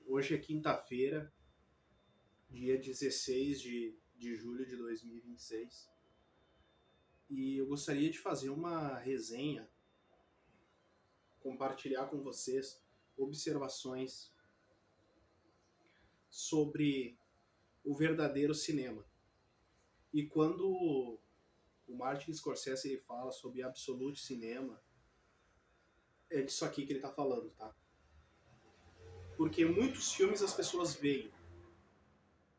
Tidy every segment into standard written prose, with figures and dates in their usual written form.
Hoje é quinta-feira, dia 16 de julho de 2026, e eu gostaria de fazer uma resenha, compartilhar com vocês observações sobre o verdadeiro cinema. E quando o Martin Scorsese ele fala sobre absolute cinema, é disso aqui que ele está falando, tá? Porque muitos filmes as pessoas veem,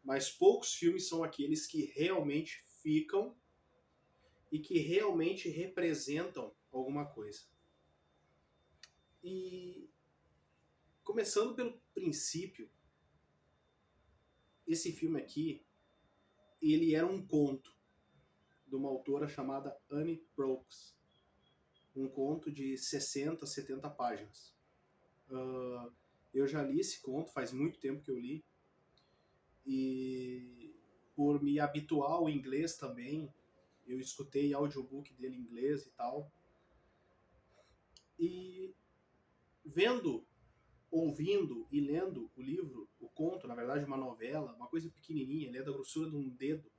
mas poucos filmes são aqueles que realmente ficam e que realmente representam alguma coisa. E começando pelo princípio, esse filme aqui, ele era um conto de uma autora chamada Annie Proulx. Um conto de 60, 70 páginas. Eu já li esse conto, faz muito tempo que eu li. E por me habituar ao inglês também, eu escutei audiobook dele em inglês e tal. E vendo, ouvindo e lendo o livro, o conto, na verdade uma novela, uma coisa pequenininha, ele é da grossura de um dedo.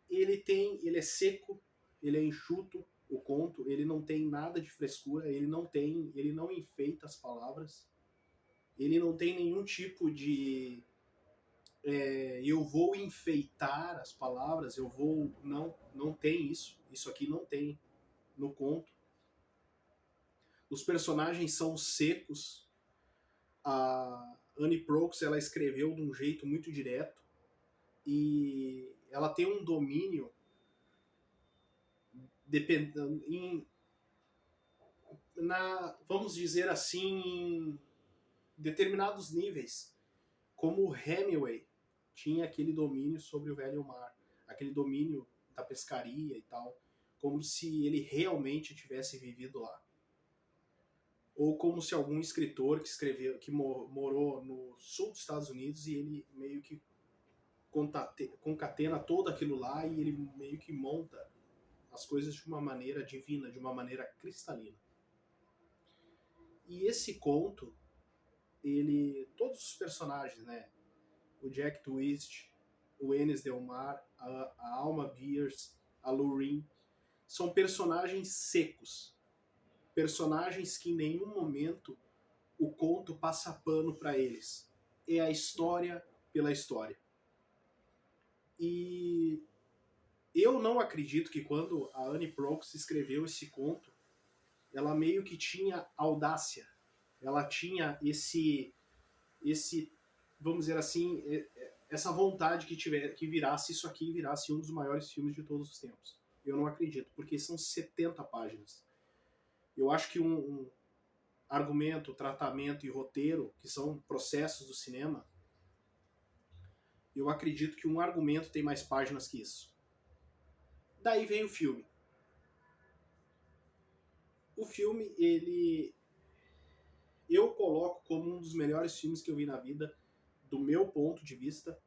Ele é seco, ele é enxuto, o conto, ele não tem nada de frescura, ele não enfeita as palavras, ele não tem nenhum tipo de eu vou enfeitar as palavras, não tem isso aqui não tem no conto. Os personagens são secos, a Annie Proulx ela escreveu de um jeito muito direto e ela tem um domínio em, vamos dizer assim, em determinados níveis, como Hemingway tinha aquele domínio sobre o velho mar, aquele domínio da pescaria e tal, como se ele realmente tivesse vivido lá. Ou como se algum escritor que morou no sul dos Estados Unidos e ele meio que concatena todo aquilo lá e ele meio que monta as coisas de uma maneira divina, de uma maneira cristalina. E esse conto, todos os personagens, né? O Jack Twist, o Enes Del Mar, a Alma Beers, a Lorraine, são personagens secos. Personagens que em nenhum momento o conto passa pano para eles. É a história pela história. E eu não acredito que quando a Annie Proulx escreveu esse conto, ela meio que tinha audácia. Ela tinha esse vamos dizer assim, essa vontade que virasse isso aqui, virasse um dos maiores filmes de todos os tempos. Eu não acredito, porque são 70 páginas. Eu acho que um argumento, tratamento e roteiro, que são processos do cinema, eu acredito que um argumento tem mais páginas que isso. Daí vem o filme. O filme, eu coloco como um dos melhores filmes que eu vi na vida, do meu ponto de vista,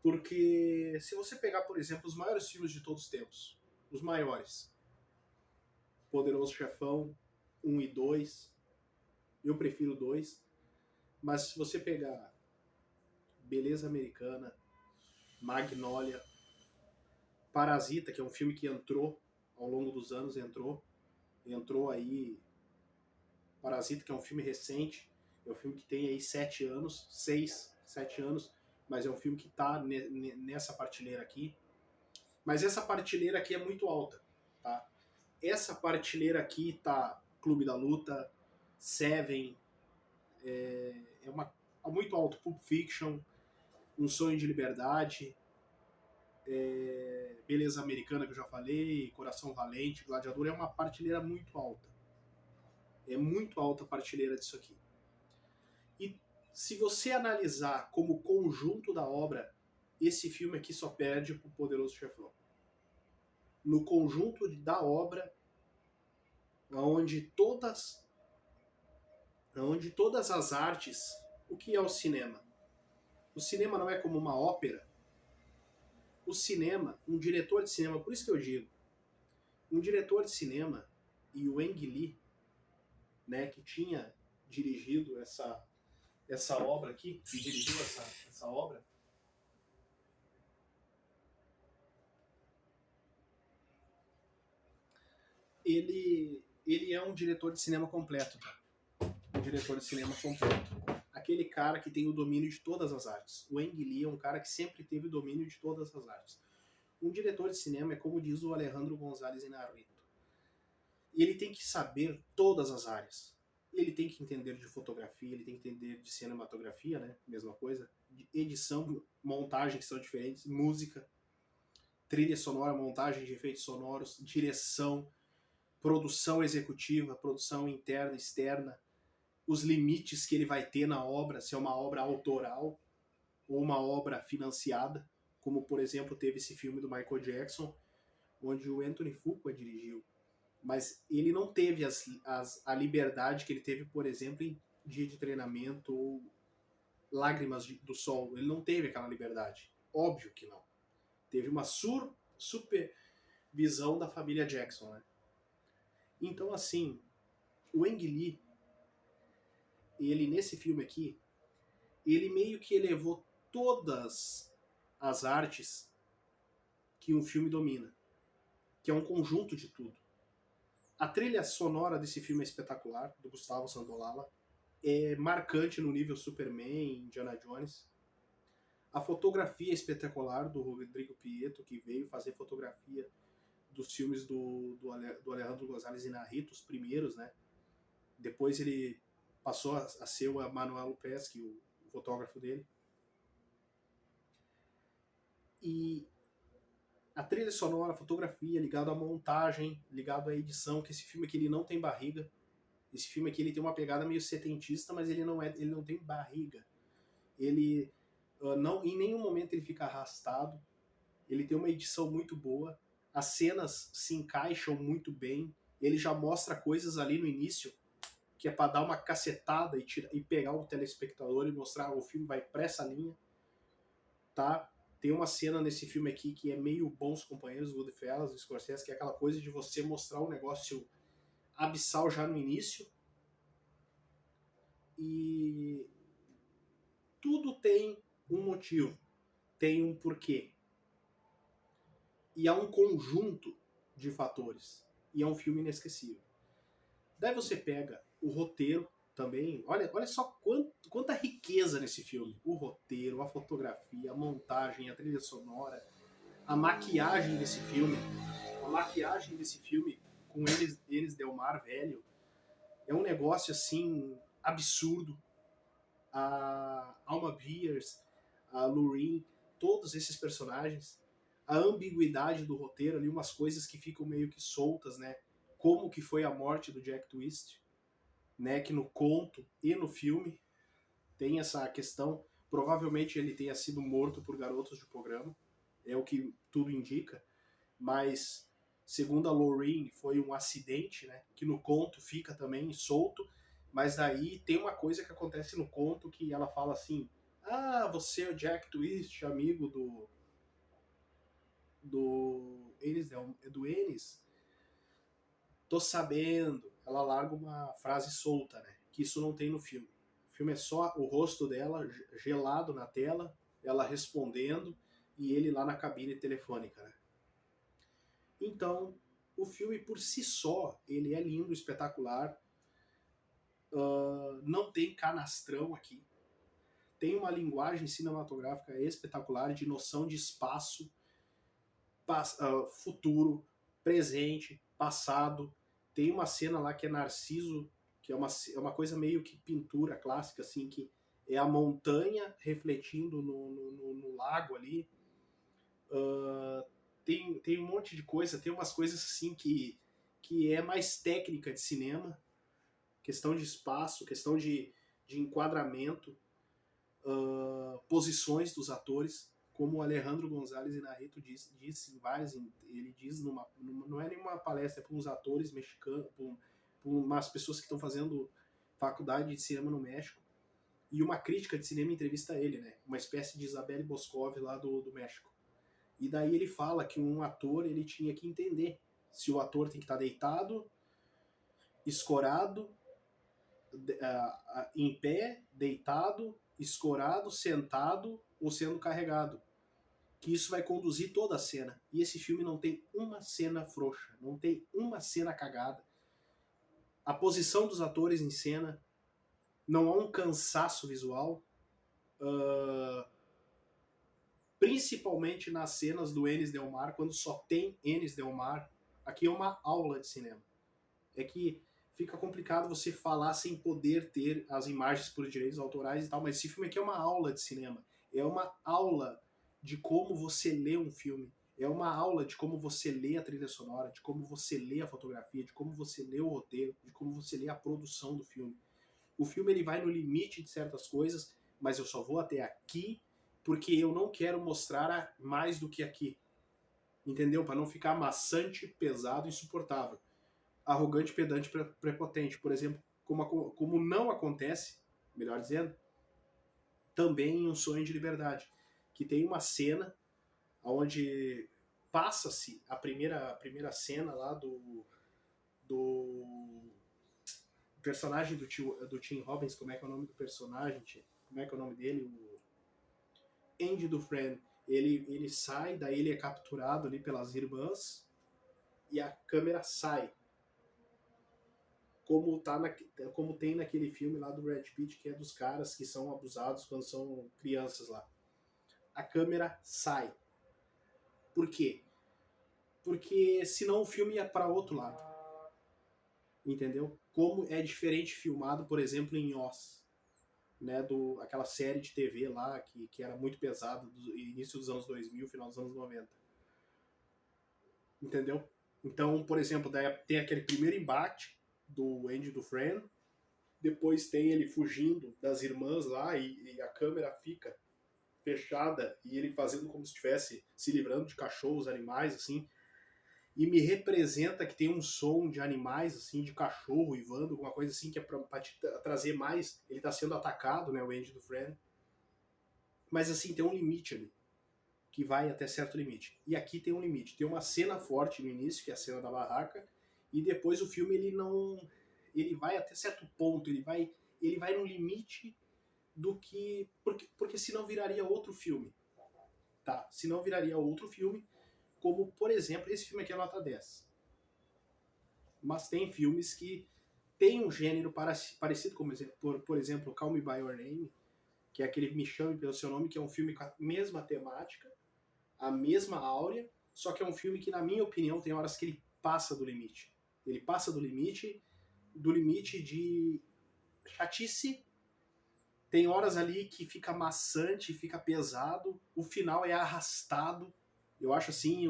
porque se você pegar, por exemplo, os maiores filmes de todos os tempos, os maiores, Poderoso Chefão 1 e 2, eu prefiro 2, mas se você pegar Beleza Americana, Magnolia, Parasita, que é um filme que entrou ao longo dos anos, entrou aí, Parasita, que é um filme recente, é um filme que tem aí 7 anos, 6, 7 anos, mas é um filme que está nessa prateleira aqui. Mas essa prateleira aqui é muito alta, tá? Essa prateleira aqui tá Clube da Luta, Seven, é muito alto, Pulp Fiction, Um Sonho de Liberdade, Beleza Americana, que eu já falei, Coração Valente, Gladiador, é uma prateleira muito alta. É muito alta a prateleira disso aqui. E se você analisar como conjunto da obra, esse filme aqui só perde pro Poderoso Chefão. No conjunto da obra, onde todas as artes, o que é o cinema? O cinema não é como uma ópera. O cinema, um diretor de cinema, por isso que eu digo, um diretor de cinema, e o Ang Lee, né, que tinha dirigido essa obra aqui, que dirigiu essa obra, ele é um diretor de cinema completo, tá? Um diretor de cinema completo. Aquele cara que tem o domínio de todas as artes. O Ang Lee é um cara que sempre teve o domínio de todas as artes. Um diretor de cinema é como diz o Alejandro González Iñárritu. Ele tem que saber todas as áreas. Ele tem que entender de fotografia, ele tem que entender de cinematografia, né? Mesma coisa. De edição, montagem que são diferentes, música, trilha sonora, montagem de efeitos sonoros, direção, produção executiva, produção interna, externa, os limites que ele vai ter na obra, se é uma obra autoral ou uma obra financiada, como por exemplo teve esse filme do Michael Jackson, onde o Anthony Fuqua dirigiu. Mas ele não teve a liberdade que ele teve, por exemplo, em Dia de Treinamento ou Lágrimas do Sol. Ele não teve aquela liberdade. Óbvio que não. Teve uma supervisão da família Jackson, né? Então, assim, o Ang Lee, ele nesse filme aqui, ele meio que elevou todas as artes que um filme domina, que é um conjunto de tudo. A trilha sonora desse filme é espetacular, do Gustavo Santaolalla, é marcante no nível Superman, Indiana Jones. A fotografia é espetacular do Rodrigo Prieto, que veio fazer fotografia dos filmes do Alejandro González Iñárritu, os primeiros, né? Depois ele passou a ser o Manuel Lupeschi, o fotógrafo dele. E a trilha sonora, a fotografia, ligado à montagem, ligado à edição, que esse filme aqui ele não tem barriga. Esse filme aqui ele tem uma pegada meio setentista, mas ele não tem barriga. Ele não, em nenhum momento ele fica arrastado. Ele tem uma edição muito boa. As cenas se encaixam muito bem. Ele já mostra coisas ali no início que é para dar uma cacetada e pegar o telespectador e mostrar o filme vai pra essa linha, tá? Tem uma cena nesse filme aqui que é meio Bons Companheiros, Goodfellas, do Scorsese, que é aquela coisa de você mostrar um negócio abissal já no início. E tudo tem um motivo, tem um porquê. E há um conjunto de fatores. E é um filme inesquecível. Daí você pega o roteiro também. Olha só quanta riqueza nesse filme. O roteiro, a fotografia, a montagem, a trilha sonora, a maquiagem desse filme. A maquiagem desse filme com Enes Del Mar velho é um negócio assim absurdo. A Alma Beers, a Lorraine, todos esses personagens, a ambiguidade do roteiro ali, umas coisas que ficam meio que soltas, né? Como que foi a morte do Jack Twist, né? Que no conto e no filme tem essa questão. Provavelmente ele tenha sido morto por garotos de programa, é o que tudo indica, mas segundo a Lorraine foi um acidente, né? Que no conto fica também solto. Mas daí tem uma coisa que acontece no conto que ela fala assim: ah, você é o Jack Twist, amigo do Ennis? Tô sabendo. Ela larga uma frase solta, né? Que isso não tem no filme. O filme é só o rosto dela gelado na tela, ela respondendo e ele lá na cabine telefônica, né? Então, o filme por si só, ele é lindo, espetacular. Não tem canastrão aqui. Tem uma linguagem cinematográfica espetacular de noção de espaço, futuro, presente, passado. Tem uma cena lá que é Narciso, que é uma coisa meio que pintura clássica, assim, que é a montanha refletindo no lago ali. Tem um monte de coisa, tem umas coisas assim que é mais técnica de cinema, questão de espaço, questão de enquadramento, posições dos atores, como o Alejandro González Iñárritu disse em várias, ele diz não é nenhuma palestra, é para uns atores mexicanos, para umas pessoas que estão fazendo faculdade de cinema no México, e uma crítica de cinema entrevista ele, né, uma espécie de Isabelle Boscov lá do México. E daí ele fala que um ator ele tinha que entender se o ator tem que estar deitado, escorado, em pé, deitado, escorado, sentado ou sendo carregado. Que isso vai conduzir toda a cena. E esse filme não tem uma cena frouxa, não tem uma cena cagada. A posição dos atores em cena, não há um cansaço visual. Principalmente nas cenas do Enes Del Mar, quando só tem Enes Del Mar. Aqui é uma aula de cinema. É que fica complicado você falar sem poder ter as imagens por direitos autorais e tal, mas esse filme aqui é uma aula de cinema. É uma aula de como você lê um filme. É uma aula de como você lê a trilha sonora, de como você lê a fotografia, de como você lê o roteiro, de como você lê a produção do filme. O filme ele vai no limite de certas coisas, mas eu só vou até aqui porque eu não quero mostrar mais do que aqui. Entendeu? Para não ficar maçante, pesado e insuportável. Arrogante, pedante, prepotente, por exemplo, como não acontece, melhor dizendo, também em Um Sonho de Liberdade, que tem uma cena onde passa-se a primeira cena lá do personagem do Tim Robbins. Como é que é o nome do personagem? Como é que é o nome dele? O Andy Dufresne. Ele sai, daí ele é capturado ali pelas irmãs e a câmera sai. Como tem naquele filme lá do Brad Pitt, que é dos caras que são abusados quando são crianças lá. A câmera sai. Por quê? Porque senão o filme ia para outro lado. Entendeu? Como é diferente filmado, por exemplo, em Oz. Né, aquela série de TV lá, que era muito pesada, do início dos anos 2000, final dos anos 90. Entendeu? Então, por exemplo, tem aquele primeiro embate do Andy Dufresne, depois tem ele fugindo das irmãs lá e a câmera fica fechada e ele fazendo como se estivesse se livrando de cachorros, animais, assim, e me representa que tem um som de animais, assim, de cachorro uivando, alguma coisa assim, que é pra te trazer mais. Ele tá sendo atacado, né, o Andy Dufresne. Mas, assim, tem um limite ali, que vai até certo limite. E aqui tem um limite. Tem uma cena forte no início, que é a cena da barraca, e depois o filme, ele vai até certo ponto, ele vai no limite do que... Porque senão viraria outro filme. Tá? Senão viraria outro filme, como, por exemplo, esse filme aqui é nota 10. Mas tem filmes que tem um gênero parecido, como por exemplo, Call Me By Your Name, que é aquele Me Chame Pelo Seu Nome, que é um filme com a mesma temática, a mesma áurea, só que é um filme que, na minha opinião, tem horas que ele passa do limite. Ele passa do limite de chatice. Tem horas ali que fica maçante, fica pesado, o final é arrastado. Eu acho assim,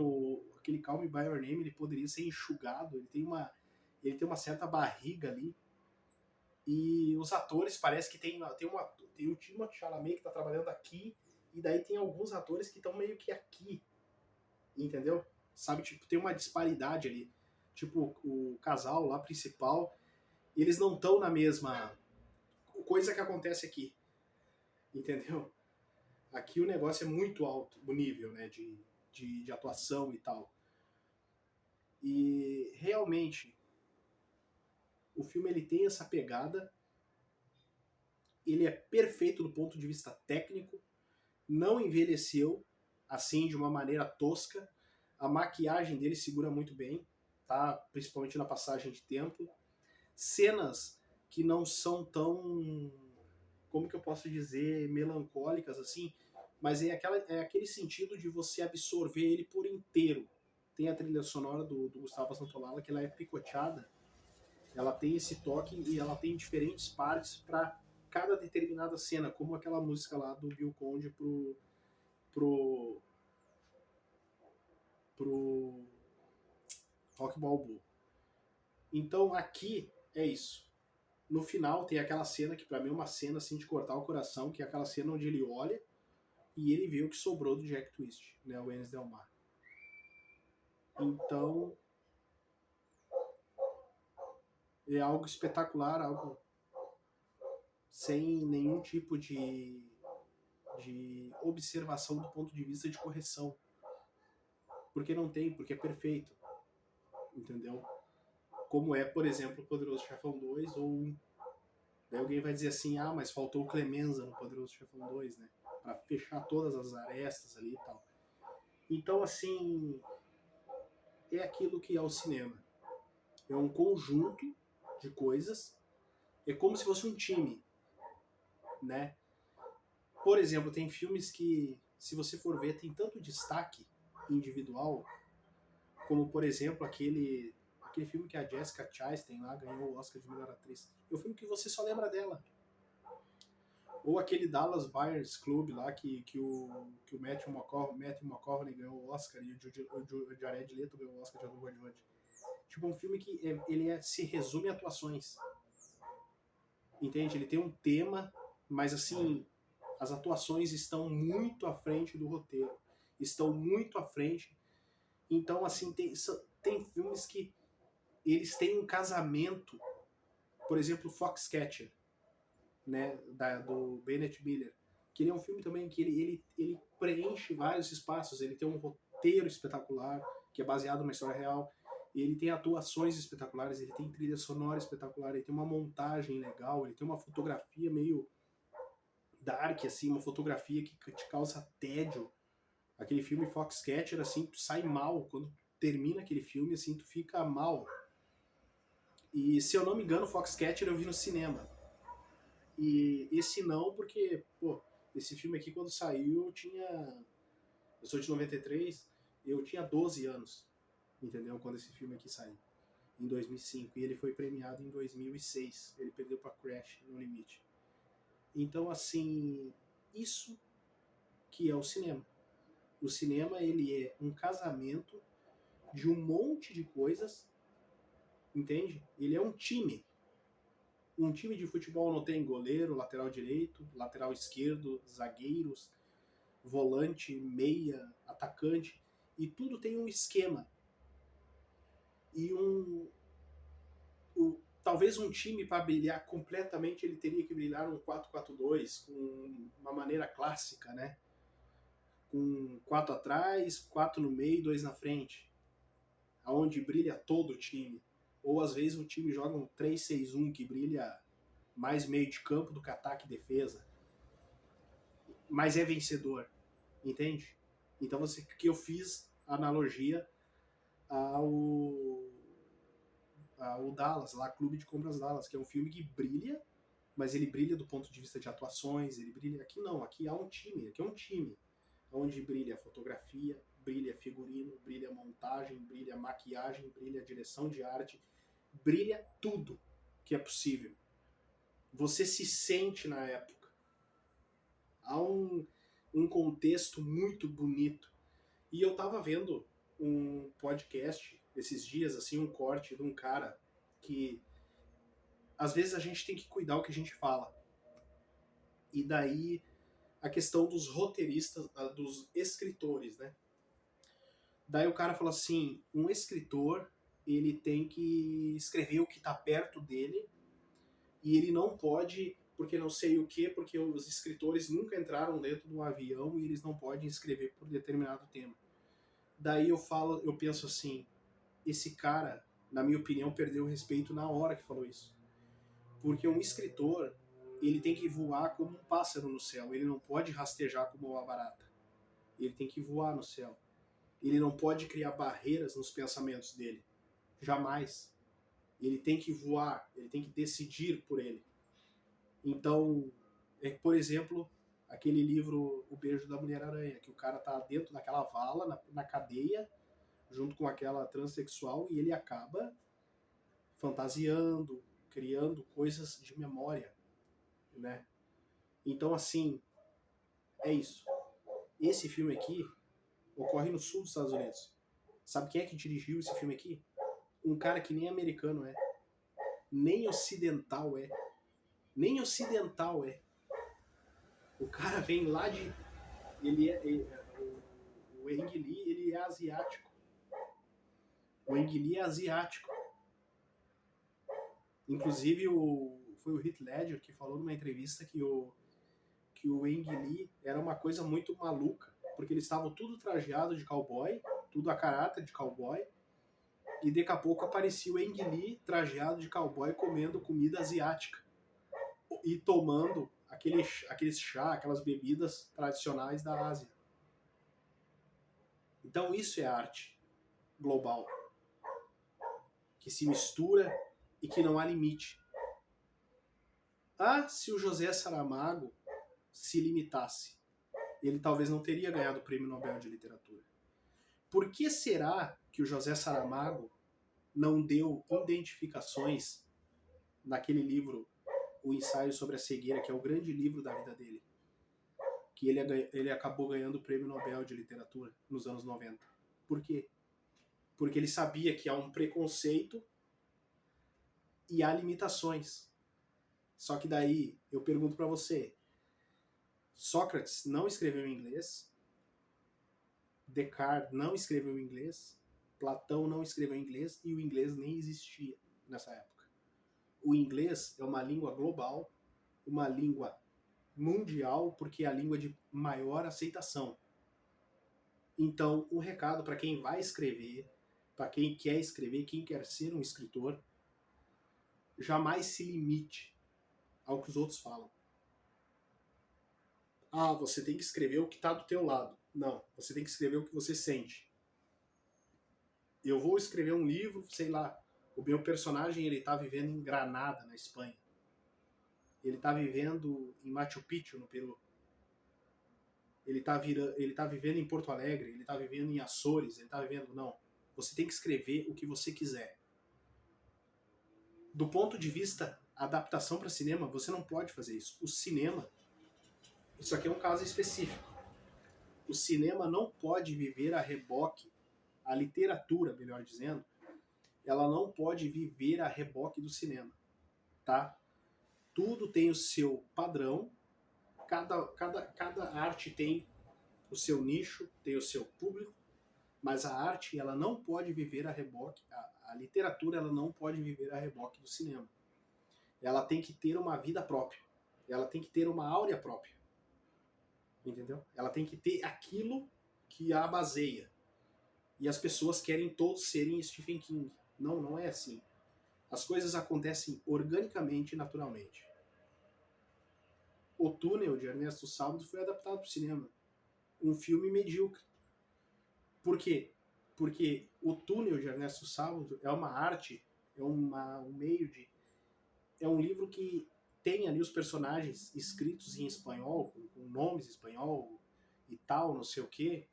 aquele Call Me By Your Name, ele poderia ser enxugado, ele tem uma certa barriga ali. E os atores parece que tem o Timothée Chalamet que tá trabalhando aqui, e daí tem alguns atores que estão meio que aqui, entendeu? Sabe, tipo, tem uma disparidade ali. Tipo, o casal lá principal, eles não estão na mesma coisa que acontece aqui, entendeu? Aqui o negócio é muito alto, o nível, né, de atuação e tal. E realmente o filme ele tem essa pegada, ele é perfeito do ponto de vista técnico, não envelheceu assim de uma maneira tosca, a maquiagem dele segura muito bem, tá? Principalmente na passagem de tempo. Cenas que não são tão, como que eu posso dizer, melancólicas assim, mas é aquele sentido de você absorver ele por inteiro. Tem a trilha sonora do Gustavo Santaolalla, que ela é picoteada, ela tem esse toque e ela tem diferentes partes para cada determinada cena, como aquela música lá do Bill Conde pro Rock Balboa. Então aqui é isso. No final tem aquela cena que pra mim é uma cena assim de cortar o coração, que é aquela cena onde ele olha e ele vê o que sobrou do Jack Twist, né, o Enes Del Mar. Então é algo espetacular, algo sem nenhum tipo de observação do ponto de vista de correção. Porque não tem, porque é perfeito. Entendeu? como é, por exemplo, o Poderoso Chefão 2 ou 1. Daí alguém vai dizer assim, mas faltou o Clemenza no Poderoso Chefão 2, né? Pra fechar todas as arestas ali e tal. Então, assim, é aquilo que é o cinema. É um conjunto de coisas. É como se fosse um time, né? Por exemplo, tem filmes que, se você for ver, tem tanto destaque individual, como, por exemplo, aquele filme que a Jessica Chastain lá ganhou o Oscar de melhor atriz. É um filme que você só lembra dela. Ou aquele Dallas Buyers Club lá, que o Matthew McConaughey ganhou o Oscar e o Jared Leto ganhou o Oscar de ator coadjuvante. Tipo, um filme que se resume a atuações. Entende? Ele tem um tema, mas assim, as atuações estão muito à frente do roteiro. Estão muito à frente. Então, assim, tem filmes que eles têm um casamento. Por exemplo, Foxcatcher, né, do Bennett Miller. Que ele é um filme também que ele preenche vários espaços. Ele tem um roteiro espetacular, que é baseado numa história real. Ele tem atuações espetaculares, ele tem trilha sonora espetacular, ele tem uma montagem legal, ele tem uma fotografia meio dark, assim, uma fotografia que te causa tédio. Aquele filme Foxcatcher, assim, tu sai mal. Quando termina aquele filme, assim, tu fica mal. E, se eu não me engano, Foxcatcher eu vi no cinema. E esse não, porque, pô, esse filme aqui quando saiu eu sou de 93, eu tinha 12 anos, entendeu? Quando esse filme aqui saiu, em 2005. E ele foi premiado em 2006. Ele perdeu pra Crash, No Limite. Então, assim, isso que é o cinema. O cinema, ele é um casamento de um monte de coisas, entende? Ele é um time. Um time de futebol não tem goleiro, lateral direito, lateral esquerdo, zagueiros, volante, meia, atacante, e tudo tem um esquema. E talvez um time, para brilhar completamente, ele teria que brilhar um 4-4-2, com uma maneira clássica, né? Com 4 atrás, 4 no meio e 2 na frente, aonde brilha todo o time. Ou às vezes o time joga um 3-6-1 que brilha mais meio de campo do que ataque e defesa, mas é vencedor, entende? Então que eu fiz analogia ao Dallas, lá Clube de Compras Dallas, que é um filme que brilha, mas ele brilha do ponto de vista de atuações, ele brilha. Aqui não, aqui há um time, aqui é um time onde brilha a fotografia, brilha figurino, brilha montagem, brilha maquiagem, brilha direção de arte, brilha tudo que é possível. Você se sente na época. Há um contexto muito bonito. E eu tava vendo um podcast esses dias, assim, um corte de um cara que às vezes a gente tem que cuidar o que a gente fala. E daí a questão dos roteiristas, dos escritores, né? Daí o cara falou assim, um escritor, ele tem que escrever o que tá perto dele e ele não pode, porque não sei o quê, porque os escritores nunca entraram dentro do avião e eles não podem escrever por determinado tema. Daí eu penso assim, esse cara, na minha opinião, perdeu o respeito na hora que falou isso. Porque um escritor, ele tem que voar como um pássaro no céu, ele não pode rastejar como uma barata. Ele tem que voar no céu. Ele não pode criar barreiras nos pensamentos dele. Jamais. Ele tem que voar, ele tem que decidir por ele. Então, por exemplo, aquele livro O Beijo da Mulher-Aranha, que o cara tá dentro daquela vala, na cadeia, junto com aquela transexual, e ele acaba fantasiando, criando coisas de memória, né? Então, assim, é isso. Esse filme aqui ocorre no sul dos Estados Unidos. Sabe quem é que dirigiu esse filme aqui? Um cara que nem americano é. Nem ocidental é. Nem ocidental é. O cara vem lá de... o Ang Lee, ele é asiático. O Ang Lee é asiático. Inclusive, foi o Heath Ledger que falou numa entrevista que o Ang Lee era uma coisa muito maluca, porque eles estavam tudo trajeado de cowboy, tudo a caráter de cowboy, E daqui a pouco aparecia o Ang Lee trajado de cowboy comendo comida asiática e tomando aquele chá, aquelas bebidas tradicionais da Ásia. Então isso é arte global, que se mistura e que não há limite. Se o José Saramago se limitasse, ele talvez não teria ganhado o Prêmio Nobel de Literatura. Por que será que o José Saramago não deu identificações naquele livro, O Ensaio sobre a Cegueira, que é o grande livro da vida dele, que ele acabou ganhando o Prêmio Nobel de Literatura nos anos 90? Por quê? Porque ele sabia que há um preconceito e há limitações. Só que daí eu pergunto para você, Sócrates não escreveu em inglês, Descartes não escreveu em inglês, Platão não escreveu em inglês e o inglês nem existia nessa época. O inglês é uma língua global, uma língua mundial, porque é a língua de maior aceitação. Então, o recado para quem vai escrever, para quem quer escrever, quem quer ser um escritor, jamais se limite ao que os outros falam. Você tem que escrever o que está do teu lado. Não, você tem que escrever o que você sente. Eu vou escrever um livro, sei lá, o meu personagem ele está vivendo em Granada, na Espanha. Ele está vivendo em Machu Picchu, no Peru. Ele está vivendo em Porto Alegre, ele está vivendo em Açores, ele está vivendo... Não, você tem que escrever o que você quiser. Do ponto de vista adaptação para cinema, você não pode fazer isso. O cinema, isso aqui é um caso específico. O cinema não pode viver a reboque, a literatura, melhor dizendo, ela não pode viver a reboque do cinema, tá? Tudo tem o seu padrão, cada arte tem o seu nicho, tem o seu público, mas a arte ela não pode viver a reboque, a literatura ela não pode viver a reboque do cinema. Ela tem que ter uma vida própria, ela tem que ter uma áurea própria, entendeu? Ela tem que ter aquilo que a baseia. E as pessoas querem todos serem Stephen King. Não, não é assim. As coisas acontecem organicamente e naturalmente. O Túnel, de Ernesto Sábato, foi adaptado para o cinema. Um filme medíocre. Por quê? Porque O Túnel, de Ernesto Sábato, é uma arte, é um meio de... É um livro que tem ali os personagens escritos em espanhol, com nomes em espanhol e tal, não sei o quê.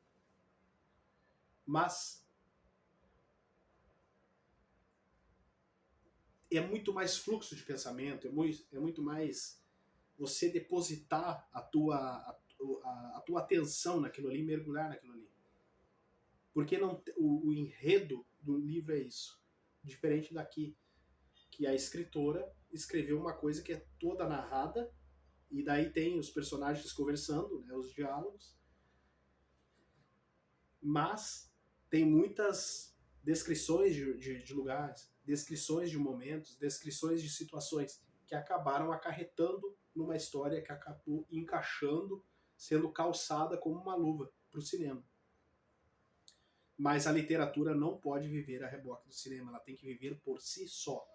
Mas é muito mais fluxo de pensamento, é muito mais você depositar a tua atenção naquilo ali, mergulhar naquilo ali. Porque não, o enredo do livro é isso. Diferente daqui, que a escritora escreveu uma coisa que é toda narrada, e daí tem os personagens conversando, né, os diálogos, mas tem muitas descrições de lugares, descrições de momentos, descrições de situações que acabaram acarretando numa história que acabou encaixando, sendo calçada como uma luva para o cinema. Mas a literatura não pode viver a reboque do cinema, ela tem que viver por si só.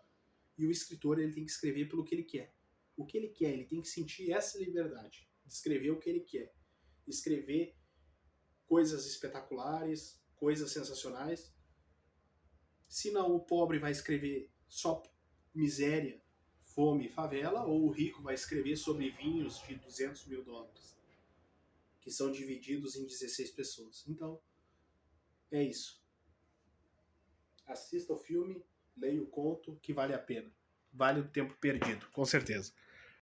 E o escritor ele tem que escrever pelo que ele quer. O que ele quer, ele tem que sentir essa liberdade de escrever o que ele quer. Escrever coisas espetaculares, coisas sensacionais. Se não, o pobre vai escrever só miséria, fome e favela, ou o rico vai escrever sobre vinhos de $200 mil, que são divididos em 16 pessoas. Então, é isso. Assista o filme, leia o conto, que vale a pena. Vale o tempo perdido, com certeza.